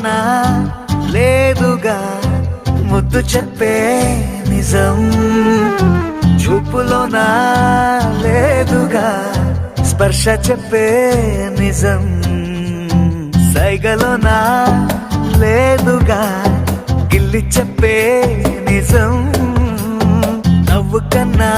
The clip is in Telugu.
మాటలోనా లేదుగా ముద్దు చెప్పే నిజం, చూపులోనా లేదుగా స్పర్శ చెప్పే నిజం, సైగలోనా లేదుగా గిల్లి చెప్పే నిజం, నవ్వు కన్నా